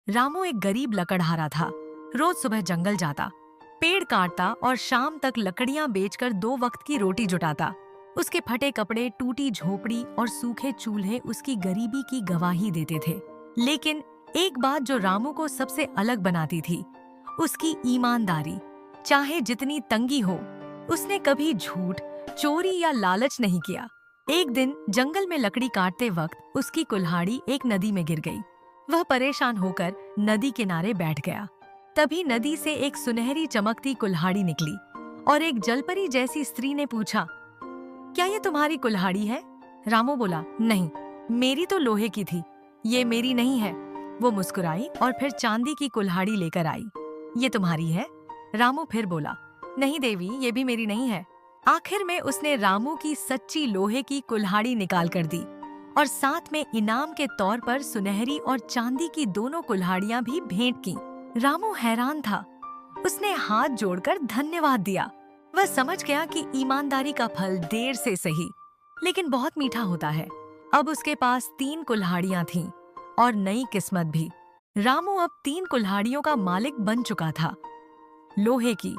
रामू एक गरीब लकड़हारा था। रोज सुबह जंगल जाता, पेड़ काटता और शाम तक लकड़ियां बेचकर 2 वक्त की रोटी जुटाता। उसके फटे कपड़े, टूटी झोपड़ी और सूखे चूल्हे उसकी गरीबी की गवाही देते थे। लेकिन एक बात जो रामू को सबसे अलग बनाती थी, उसकी ईमानदारी। चाहे जितनी तंगी हो, उसने कभी झूठ, चोरी या लालच नहीं किया। एक दिन जंगल में लकड़ी काटते वक्त उसकी कुल्हाड़ी एक नदी में गिर गई। वह परेशान होकर नदी किनारे बैठ गया। तभी नदी से एक सुनहरी चमकती कुल्हाड़ी निकली और एक जलपरी जैसी स्त्री ने पूछा, क्या ये तुम्हारी कुल्हाड़ी है? रामू बोला, नहीं, मेरी तो लोहे की थी, ये मेरी नहीं है। वो मुस्कुराई और फिर चांदी की कुल्हाड़ी लेकर आई। ये तुम्हारी है? रामू फिर बोला, नहीं देवी, ये भी मेरी नहीं है। आखिर में उसने रामू की सच्ची लोहे की कुल्हाड़ी निकाल कर दी और साथ में इनाम के तौर पर सुनहरी और चांदी की दोनों कुल्हाड़ियां भी भेंट की। रामू हैरान था। उसने हाथ जोड़कर धन्यवाद दिया। वह समझ गया कि ईमानदारी का फल देर से सही, लेकिन बहुत मीठा होता है। अब उसके पास 3 कुल्हाड़ियां थीं और नई किस्मत भी। रामू अब 3 कुल्हाड़ियों का मालिक बन चुका था, लोहे की,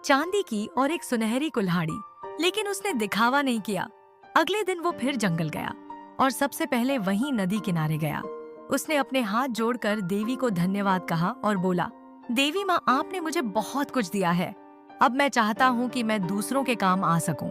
चांदी की और एक सुनहरी कुल्हाड़ी। लेकिन उसने दिखावा नहीं किया। अगले दिन वो फिर जंगल गया और सबसे पहले वहीं नदी किनारे गया। उसने अपने हाथ जोड़कर देवी को धन्यवाद कहा और बोला, देवी माँ, आपने मुझे बहुत कुछ दिया है। अब मैं चाहता हूँ कि मैं दूसरों के काम आ सकूं।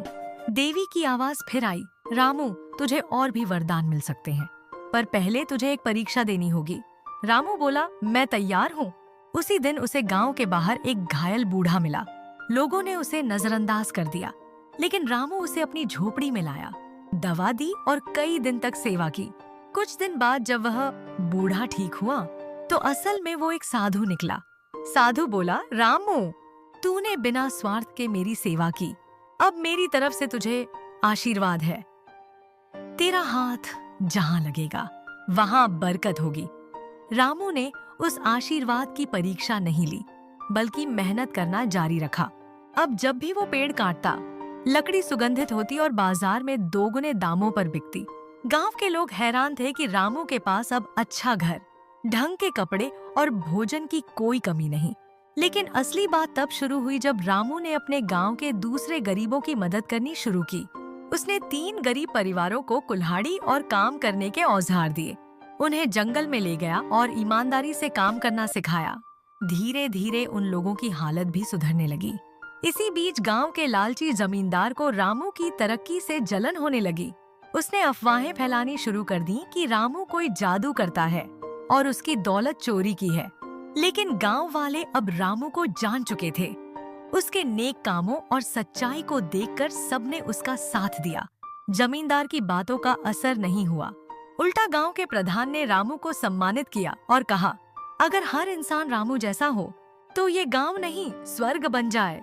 देवी की आवाज फिर आई, रामू, तुझे और भी वरदान मिल सकते हैं, पर पहले तुझे एक परीक्षा देनी होगी। रामू बोला, मैं तैयार हूँ। उसी दिन उसे गांव के बाहर एक घायल बूढ़ा मिला। लोगों ने उसे नजरअंदाज कर दिया, लेकिन रामू उसे अपनी झोपड़ी में लाया, दवा दी और कई दिन तक सेवा की। कुछ दिन बाद जब वह बूढ़ा ठीक हुआ, तो असल में वो एक साधु निकला। साधु बोला, रामू, तूने बिना स्वार्थ के मेरी सेवा की, अब मेरी तरफ से तुझे आशीर्वाद है। तेरा हाथ जहां लगेगा वहां बरकत होगी। रामू ने उस आशीर्वाद की परीक्षा नहीं ली, बल्कि मेहनत करना जारी रखा। अब जब भी वो पेड़ काटता, लकड़ी सुगंधित होती और बाजार में 2 गुने दामों पर बिकती। गांव के लोग हैरान थे कि रामू के पास अब अच्छा घर, ढंग के कपड़े और भोजन की कोई कमी नहीं। लेकिन असली बात तब शुरू हुई जब रामू ने अपने गांव के दूसरे गरीबों की मदद करनी शुरू की। उसने 3 गरीब परिवारों को कुल्हाड़ी और काम करने के औजार दिए। उन्हें जंगल में ले गया और ईमानदारी से काम करना सिखाया। धीरे धीरे उन लोगों की हालत भी सुधरने लगी। इसी बीच गांव के लालची जमींदार को रामू की तरक्की से जलन होने लगी। उसने अफवाहें फैलानी शुरू कर दी कि रामू कोई जादू करता है और उसकी दौलत चोरी की है। लेकिन गांव वाले अब रामू को जान चुके थे। उसके नेक कामों और सच्चाई को देखकर सबने उसका साथ दिया। जमींदार की बातों का असर नहीं हुआ। उल्टा गांव के प्रधान ने रामू को सम्मानित किया और कहा, अगर हर इंसान रामू जैसा हो तो ये गांव नहीं, स्वर्ग बन जाए।